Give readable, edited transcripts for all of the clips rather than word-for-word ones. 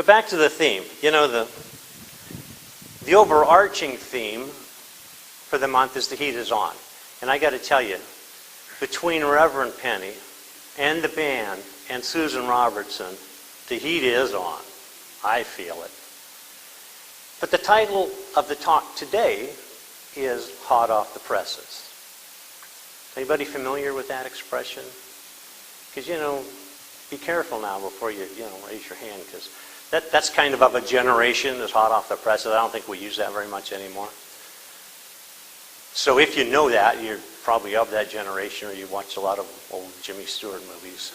back to the theme. You know, the overarching theme for the month is The Heat Is On. And I got to tell you, between Reverend Penny and the band and Susan Robertson, the heat is on. I feel it. But the title of the talk today is Hot Off the Presses. Anybody familiar with that expression? Because, you know, be careful now before you raise your hand, because that's kind of a generation that's hot off the presses. I don't think we use that very much anymore. So if you know that, you're probably of that generation, or you watch a lot of old Jimmy Stewart movies.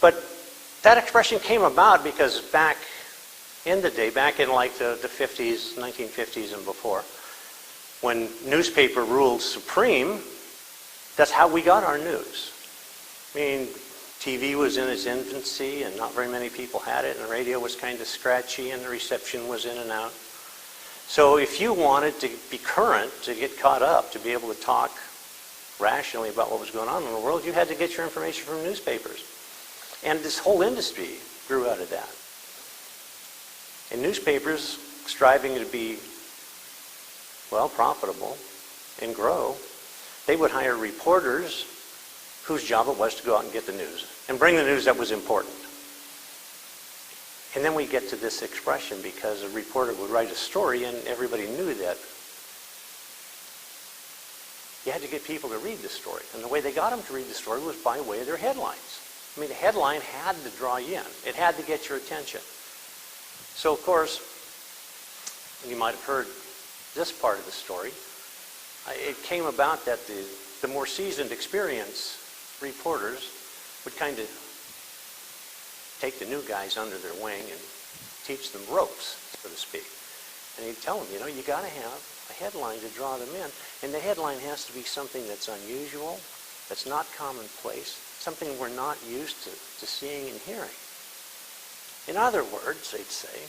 But that expression came about because back in the day, back in like the 50s, 1950s and before, when newspaper ruled supreme, that's how we got our news. I mean, TV was in its infancy and not very many people had it, and the radio was kind of scratchy and the reception was in and out. So if you wanted to be current, to get caught up, to be able to talk rationally about what was going on in the world, you had to get your information from newspapers. And this whole industry grew out of that. And newspapers, striving to be, well, profitable and grow, they would hire reporters whose job it was to go out and get the news and bring the news that was important. And then we get to this expression because a reporter would write a story and everybody knew that you had to get people to read the story. And the way they got them to read the story was by way of their headlines. I mean, the headline had to draw you in. It had to get your attention. So, of course, you might have heard this part of the story. It came about that the more seasoned, experienced reporters would kind of take the new guys under their wing and teach them ropes, so to speak. And he'd tell them, you know, you got to have a headline to draw them in. And the headline has to be something that's unusual, that's not commonplace, something we're not used to seeing and hearing. In other words, they'd say,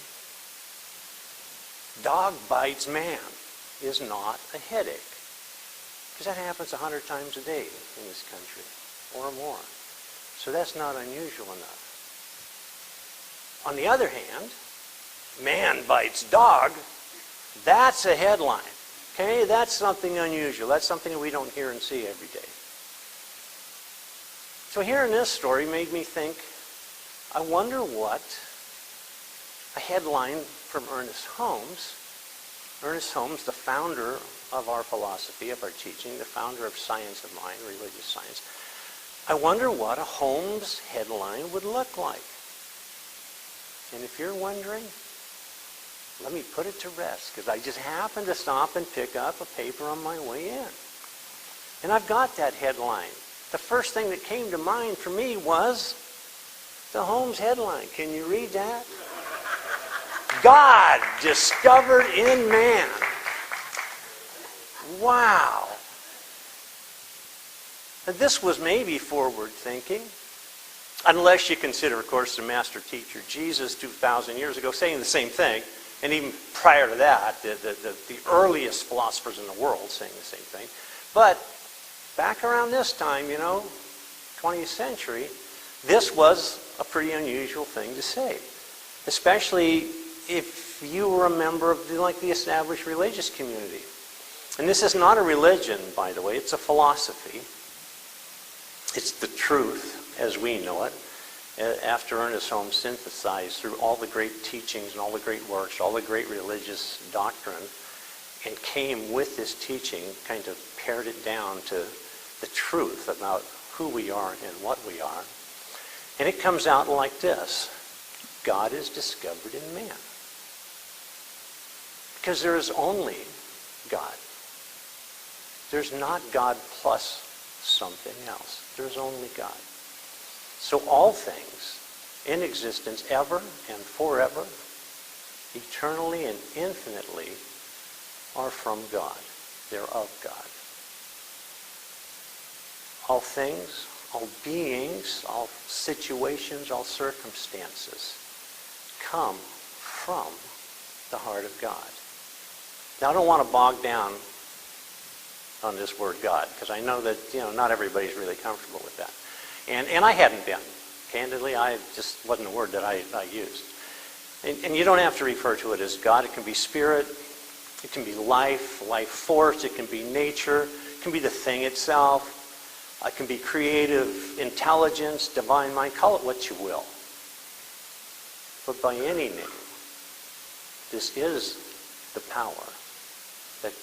dog bites man is not a headache. Because that happens 100 times a day in this country, or more. So that's not unusual enough. On the other hand, man bites dog, that's a headline. Okay, that's something unusual. That's something that we don't hear and see every day. So hearing this story made me think, I wonder what a headline from Ernest Holmes, the founder of our philosophy, of our teaching, the founder of science of mind, religious science, I wonder what a Holmes headline would look like. And if you're wondering, let me put it to rest, because I just happened to stop and pick up a paper on my way in. And I've got that headline. The first thing that came to mind for me was the Holmes headline. Can you read that? God discovered in man. Wow. Now, this was maybe forward thinking, unless you consider, of course, the master teacher Jesus 2,000 years ago saying the same thing, and even prior to that, the earliest philosophers in the world saying the same thing. But back around this time, 20th century, this was a pretty unusual thing to say, especially if you were a member of the established religious community. And this is not a religion, by the way, it's a philosophy. It's the truth as we know it, after Ernest Holmes synthesized through all the great teachings and all the great works, all the great religious doctrine, and came with this teaching, kind of pared it down to the truth about who we are and what we are. And it comes out like this: God is discovered in man. Because there is only God. There's not God plus something else. There's only God. So all things in existence ever and forever, eternally and infinitely, are from God. They're of God. All things, all beings, all situations, all circumstances come from the heart of God. Now, I don't want to bog down on this word God, because I know that not everybody's really comfortable with that. And I hadn't been Candidly, I just wasn't a word that I used. And you don't have to refer to it as God. It can be spirit. It can be life, life force. It can be nature. It can be the thing itself. It can be creative intelligence, divine mind. Call it what you will. But by any name, this is the power that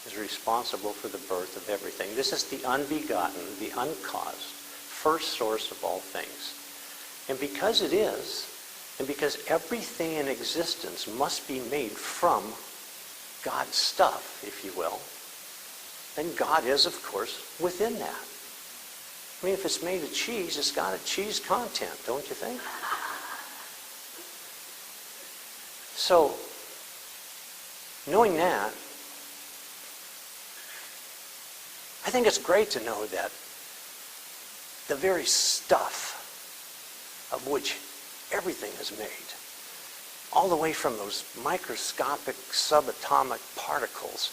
is responsible for the birth of everything. This is the unbegotten, the uncaused, first source of all things. And because it is, and because everything in existence must be made from God's stuff, if you will, then God is, of course, within that. I mean, if it's made of cheese, it's got a cheese content, don't you think? So, knowing that, I think it's great to know that the very stuff of which everything is made, all the way from those microscopic subatomic particles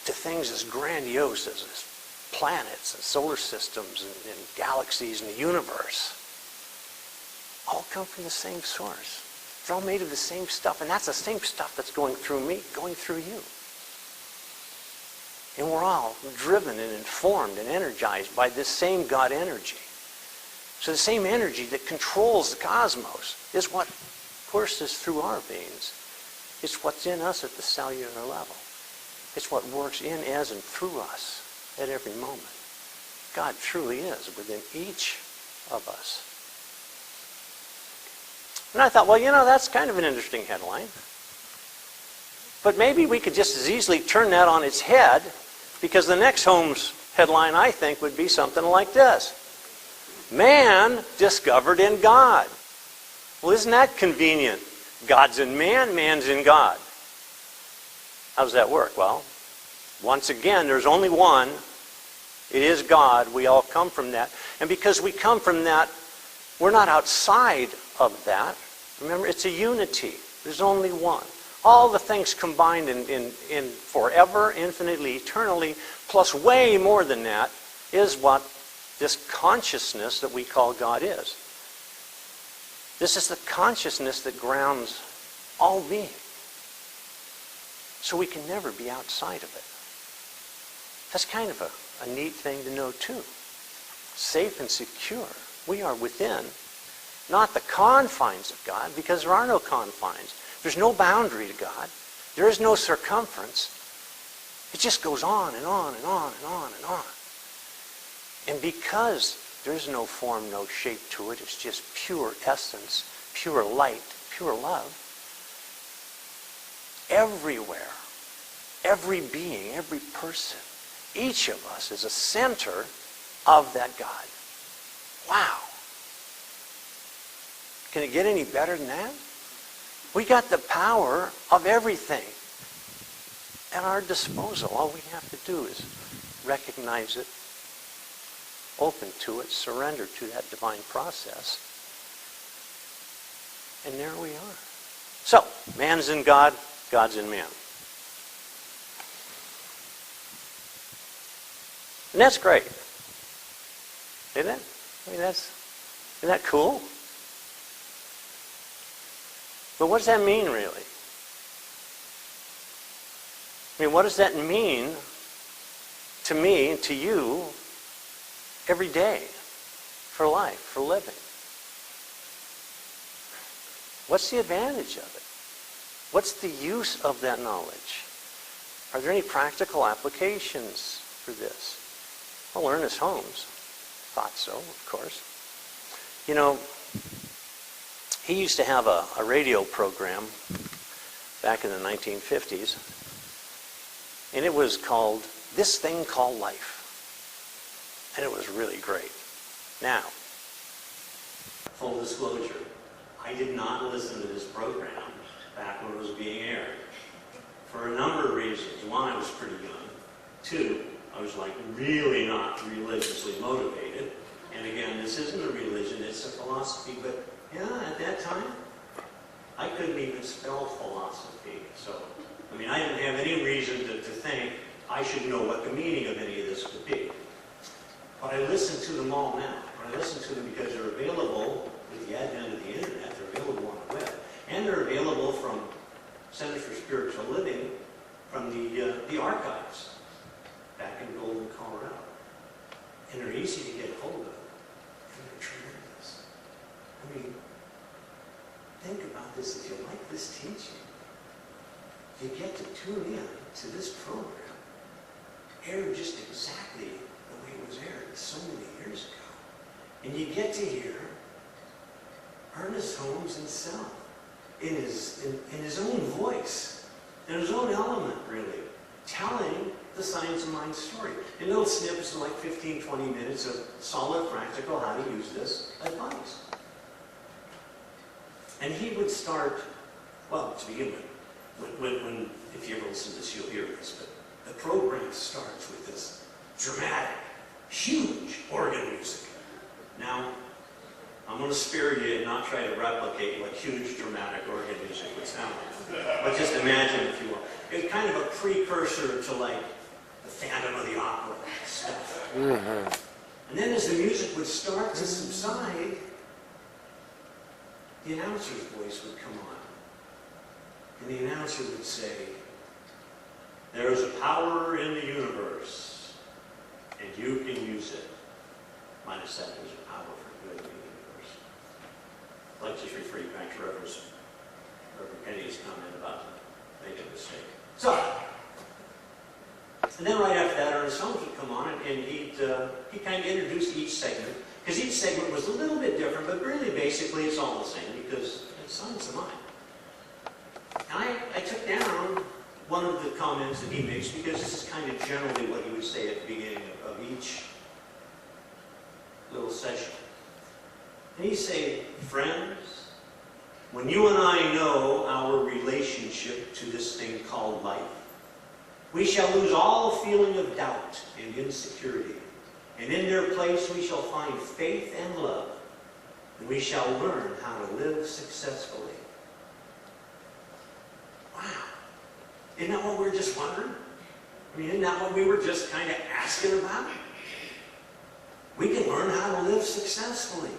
to things as grandiose as planets and solar systems and galaxies and the universe, all come from the same source. They're all made of the same stuff, and that's the same stuff that's going through me, going through you. And we're all driven and informed and energized by this same God energy. So the same energy that controls the cosmos is what courses through our veins. It's what's in us at the cellular level. It's what works in, as, and through us at every moment. God truly is within each of us. And I thought, well, that's kind of an interesting headline. But maybe we could just as easily turn that on its head, because the next Holmes headline, I think, would be something like this. Man discovered in God. Well, isn't that convenient? God's in man, man's in God. How does that work? Well, once again, there's only one. It is God. We all come from that. And because we come from that, we're not outside of that. Remember, it's a unity. There's only one. All the things combined in forever, infinitely, eternally, plus way more than that, is what this consciousness that we call God is. This is the consciousness that grounds all being. So we can never be outside of it. That's kind of a neat thing to know too. Safe and secure. We are within, not the confines of God, because there are no confines. There's no boundary to God. There is no circumference. It just goes on and on and on and on and on. And because there's no form, no shape to it, it's just pure essence, pure light, pure love. Everywhere, every being, every person, each of us is a center of that God. Wow. Can it get any better than that? We got the power of everything at our disposal. All we have to do is recognize it, open to it, surrender to that divine process. And there we are. So, man's in God, God's in man. And that's great. Isn't it? I mean, isn't that cool? But what does that mean, really? I mean, what does that mean to me, to you, every day, for life, for living? What's the advantage of it? What's the use of that knowledge? Are there any practical applications for this? Well, Ernest Holmes thought so, of course. You know, he used to have a radio program back in the 1950s, and it was called This Thing Called Life. And it was really great. Now, full disclosure, I did not listen to this program back when it was being aired. For a number of reasons. One, I was pretty young. Two, I was really not religiously motivated. And again, this isn't a religion, it's a philosophy. But yeah, at that time, I couldn't even spell philosophy. So, I mean, I didn't have any reason to think I should know what the meaning of any of this would be. But I listen to them all now. I listen to them because they're available with the advent of the internet. They're available on the web. And they're available from Center for Spiritual Living, from the archives back in Golden, Colorado. And they're easy to get hold of. And they're tremendous. I mean, think about this. If you like this teaching, you get to tune in to this program, aired just exactly the way it was aired so many years ago. And you get to hear Ernest Holmes himself in his own voice, in his own element, really, telling the Science of Mind story. In little snippets of like 15, 20 minutes of solid, practical, how to use this advice. And he would start, well, to begin with, when if you ever listen to this, you'll hear this, but the program starts with this dramatic, huge organ music. Now, I'm going to spare you and not try to replicate what huge, dramatic organ music would sound like. But just imagine, if you will. It's kind of a precursor to, like, the Phantom of the Opera stuff. And then as the music would start to subside, the announcer's voice would come on. And the announcer would say, "There is a power in the universe, and you can use it." Minus that, there's a power for good in the universe. I'd like to just refer you back to Reverend Penny's comment about making a mistake. So, and then right after that, Ernest Holmes would come on, and he'd kind of introduce each segment, because each segment was a little bit different, but really, basically, it's all the same, because it's Science of Mind. And I took down one of the comments that he makes, because this is kind of generally what he would say at the beginning of each little session. And he'd say, "Friends, when you and I know our relationship to this thing called life, we shall lose all feeling of doubt and insecurity. And in their place we shall find faith and love. And we shall learn how to live successfully." Wow. Isn't that what we were just wondering? I mean, isn't that what we were just kind of asking about? We can learn how to live successfully.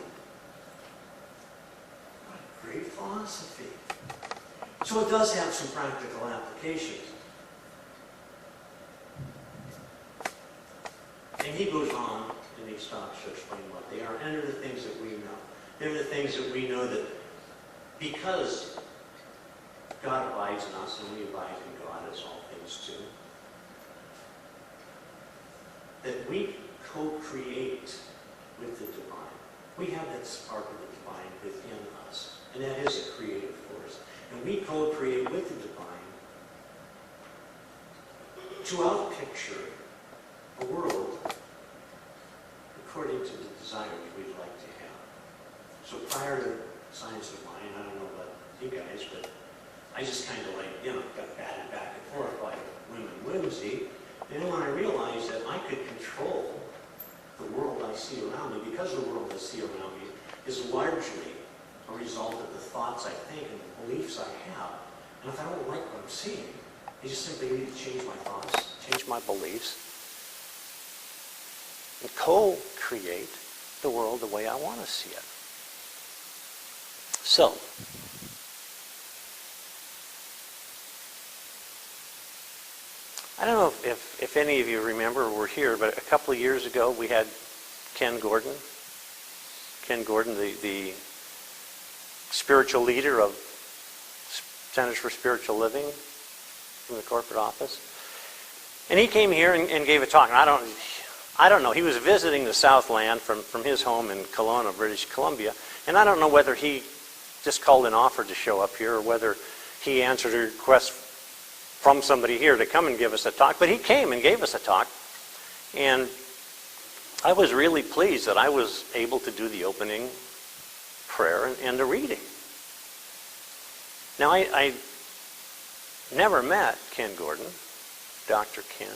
What a great philosophy. So it does have some practical applications. And he goes on, and he stops to explain what they are. And they're the things that we know. They're the things that we know that because God abides in us and we abide in God as all things too, that we co-create with the divine. We have that spark of the divine within us, and that is a creative force. And we co-create with the divine to outpicture a world according to the desires we'd like to have. So prior to Science of Mind, I don't know about you guys, but I just kind of got batted back and forth by whim and whimsy. And then when I realized that I could control the world I see around me, because the world I see around me is largely a result of the thoughts I think and the beliefs I have. And if I don't like what I'm seeing, I just simply need to change my thoughts, change my beliefs, and co-create the world the way I want to see it. So, I don't know if any of you remember or were here, but a couple of years ago we had Ken Gordon. Ken Gordon, the spiritual leader of Centers for Spiritual Living from the corporate office. And he came here and gave a talk. And I don't know. He was visiting the Southland from his home in Kelowna, British Columbia. And I don't know whether he just called and offered to show up here or whether he answered a request from somebody here to come and give us a talk. But he came and gave us a talk. And I was really pleased that I was able to do the opening prayer and the reading. Now, I never met Ken Gordon, Dr. Ken.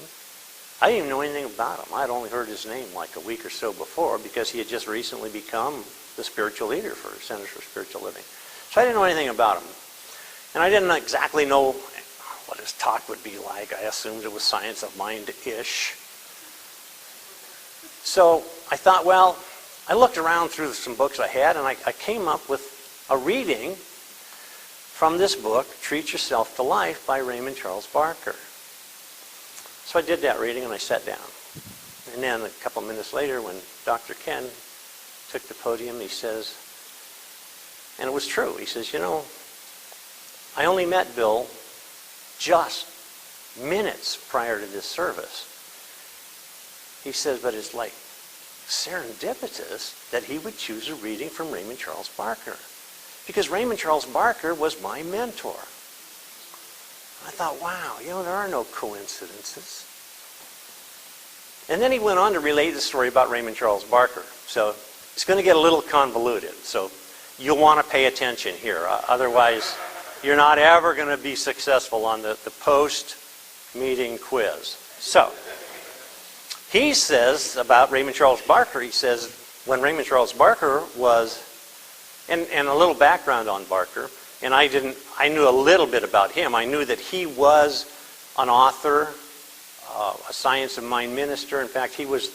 I didn't even know anything about him. I had only heard his name like a week or so before because he had just recently become the spiritual leader for Centers for Spiritual Living. So I didn't know anything about him. And I didn't exactly know what his talk would be like. I assumed it was Science of Mind-ish. So I thought, well, I looked around through some books I had, and I came up with a reading from this book, Treat Yourself to Life by Raymond Charles Barker. So I did that reading, and I sat down. And then a couple minutes later, when Dr. Ken took the podium, he says, and it was true, he says, I only met Bill just minutes prior to this service. He says, but it's like serendipitous that he would choose a reading from Raymond Charles Barker. Because Raymond Charles Barker was my mentor. I thought, wow, there are no coincidences. And then he went on to relate the story about Raymond Charles Barker. So it's going to get a little convoluted. So you'll want to pay attention here. Otherwise, you're not ever going to be successful on the post-meeting quiz. So he says about Raymond Charles Barker, he says, when Raymond Charles Barker was, and a little background on Barker, and I knew a little bit about him. I knew that he was an author, a Science of Mind minister. In fact, he was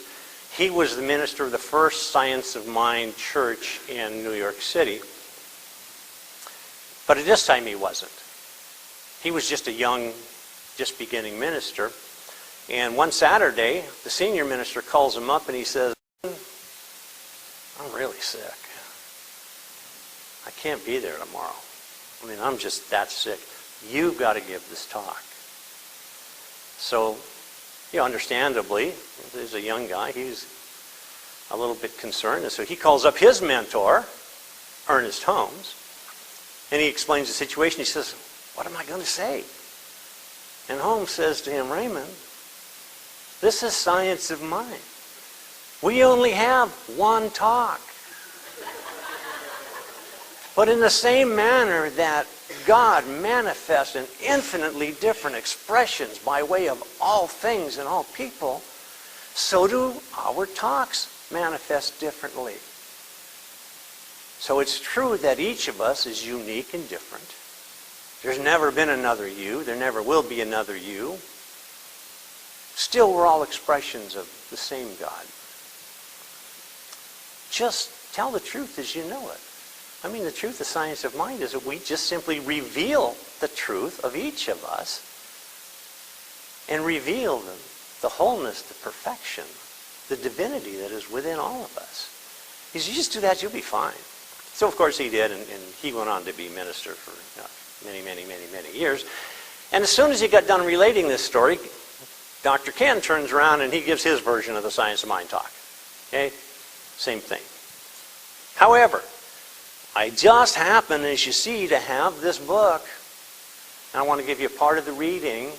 the minister of the first Science of Mind church in New York City. But at this time he wasn't. He was just a young, just beginning minister. And one Saturday, the senior minister calls him up and he says, I'm really sick. I can't be there tomorrow. I'm just that sick. You've got to give this talk. So, understandably, there's a young guy. He's a little bit concerned. And so he calls up his mentor, Ernest Holmes, and he explains the situation. He says, what am I going to say? And Holmes says to him, Raymond, this is Science of Mind. We only have one talk. But in the same manner that God manifests in infinitely different expressions by way of all things and all people, so do our talks manifest differently. So it's true that each of us is unique and different. There's never been another you. There never will be another you. Still, we're all expressions of the same God. Just tell the truth as you know it. The truth of Science of Mind is that we just simply reveal the truth of each of us and reveal the wholeness, the perfection, the divinity that is within all of us. Because you just do that, you'll be fine. So, of course, he did, and he went on to be minister for many, many, many, many years. And as soon as he got done relating this story, Dr. Ken turns around and he gives his version of the Science of Mind talk. Okay? Same thing. However, I just happen, as you see, to have this book. And I want to give you a part of the reading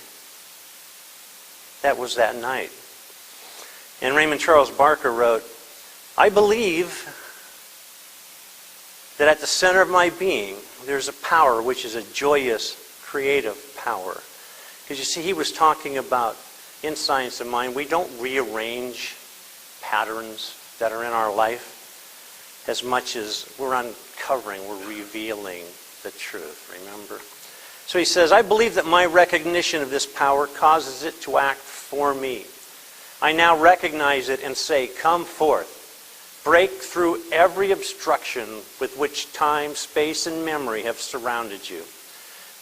that was that night. And Raymond Charles Barker wrote, I believe that at the center of my being, there's a power which is a joyous, creative power. Because you see, he was talking about, in Science of Mind, we don't rearrange patterns that are in our life as much as we're uncovering, we're revealing the truth, remember? So he says, I believe that my recognition of this power causes it to act for me. I now recognize it and say, come forth. Break through every obstruction with which time, space, and memory have surrounded you.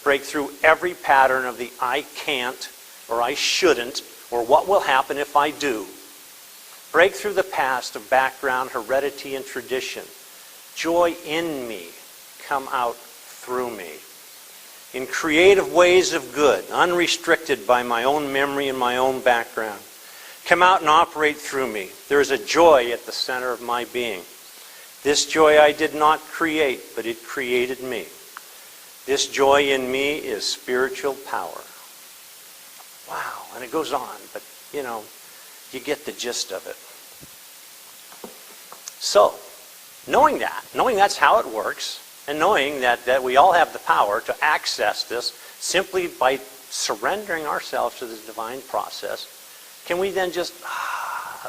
Break through every pattern of the I can't, or I shouldn't, or what will happen if I do. Break through the past of background, heredity, and tradition. Joy in me, come out through me. In creative ways of good, unrestricted by my own memory and my own background. Come out and operate through me. There is a joy at the center of my being. This joy I did not create, but it created me. This joy in me is spiritual power. Wow, and it goes on, but you get the gist of it. So, knowing that's how it works, and knowing that we all have the power to access this simply by surrendering ourselves to the divine process, can we then just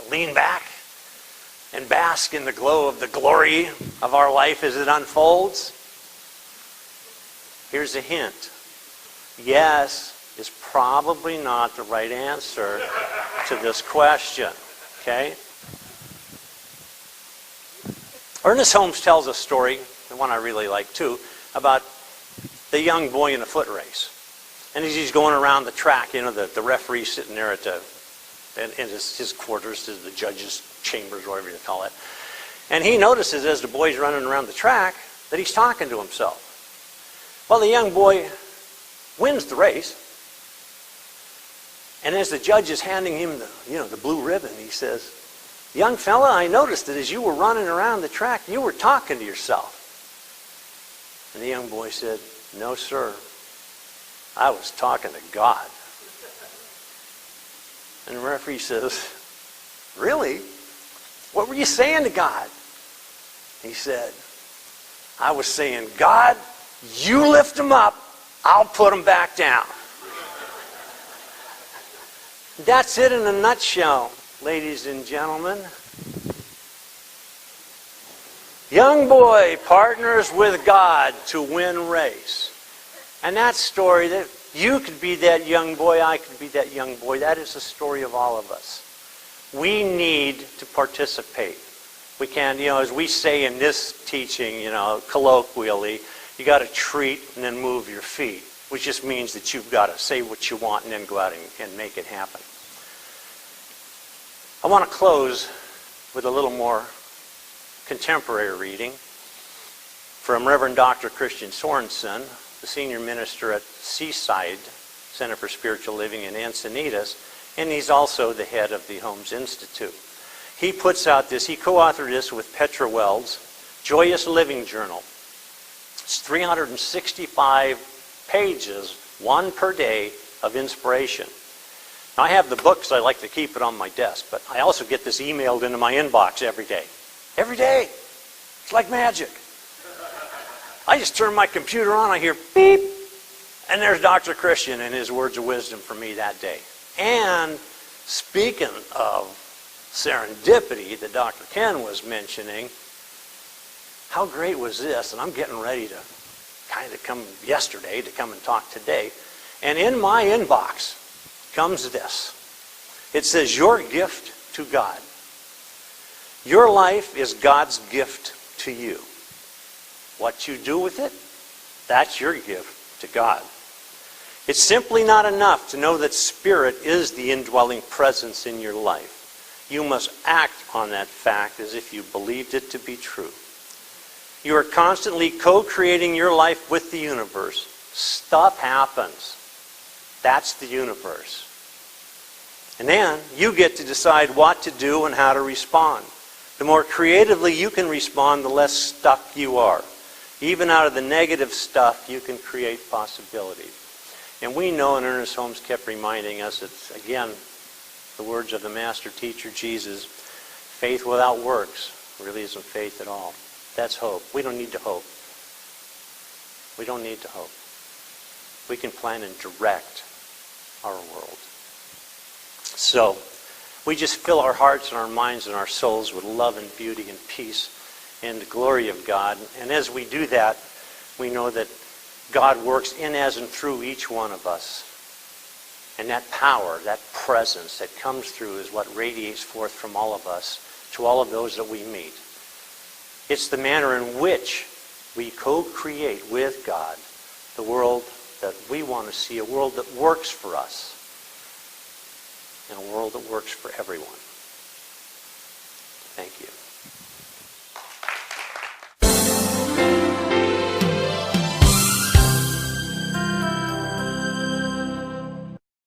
lean back and bask in the glow of the glory of our life as it unfolds? Here's a hint. Yes is probably not the right answer to this question. Okay? Ernest Holmes tells a story, the one I really like too, about the young boy in a foot race. And as he's going around the track, the referee's sitting there in his quarters, the judge's chambers, whatever you call it. And he notices as the boy's running around the track that he's talking to himself. Well, the young boy wins the race. And as the judge is handing him the blue ribbon, he says, "Young fella, I noticed that as you were running around the track, you were talking to yourself." And the young boy said, "No, sir. I was talking to God." And the referee says, "Really? What were you saying to God?" He said, "I was saying, God, you lift them up, I'll put them back down." That's it in a nutshell, ladies and gentlemen. Young boy partners with God to win race. And that story, that you could be that young boy, I could be that young boy, that is the story of all of us. We need to participate. We can, as we say in this teaching, colloquially, you got to treat and then move your feet, which just means that you've got to say what you want and then go out and make it happen. I want to close with a little more contemporary reading from Reverend Dr. Christian Sorensen, the senior minister at Seaside Center for Spiritual Living in Encinitas, and he's also the head of the Holmes Institute. He puts out this, he co-authored this with Petra Wells, Joyous Living Journal. It's 365 pages, one per day, of inspiration. Now, I have the book because I like to keep it on my desk, but I also get this emailed into my inbox every day. Every day. It's like magic. I just turn my computer on, I hear beep, and there's Dr. Christian and his words of wisdom for me that day. And speaking of serendipity that Dr. Ken was mentioning, how great was this? And I'm getting ready to kind of come yesterday to come and talk today. And in my inbox comes this. It says, "Your gift to God. Your life is God's gift to you. What you do with it, that's your gift to God. It's simply not enough to know that Spirit is the indwelling presence in your life. You must act on that fact as if you believed it to be true. You are constantly co-creating your life with the universe. Stuff happens. That's the universe. And then you get to decide what to do and how to respond. The more creatively you can respond, the less stuck you are. Even out of the negative stuff, you can create possibilities." And we know, and Ernest Holmes kept reminding us, it's, again, the words of the master teacher, Jesus, faith without works really isn't faith at all. That's hope. We don't need to hope. We don't need to hope. We can plan and direct our world. So, we just fill our hearts and our minds and our souls with love and beauty and peace and the glory of God. And as we do that, we know that God works in, as, and through each one of us. And that power, that presence that comes through is what radiates forth from all of us to all of those that we meet. It's the manner in which we co-create with God the world that we want to see, a world that works for us, and a world that works for everyone.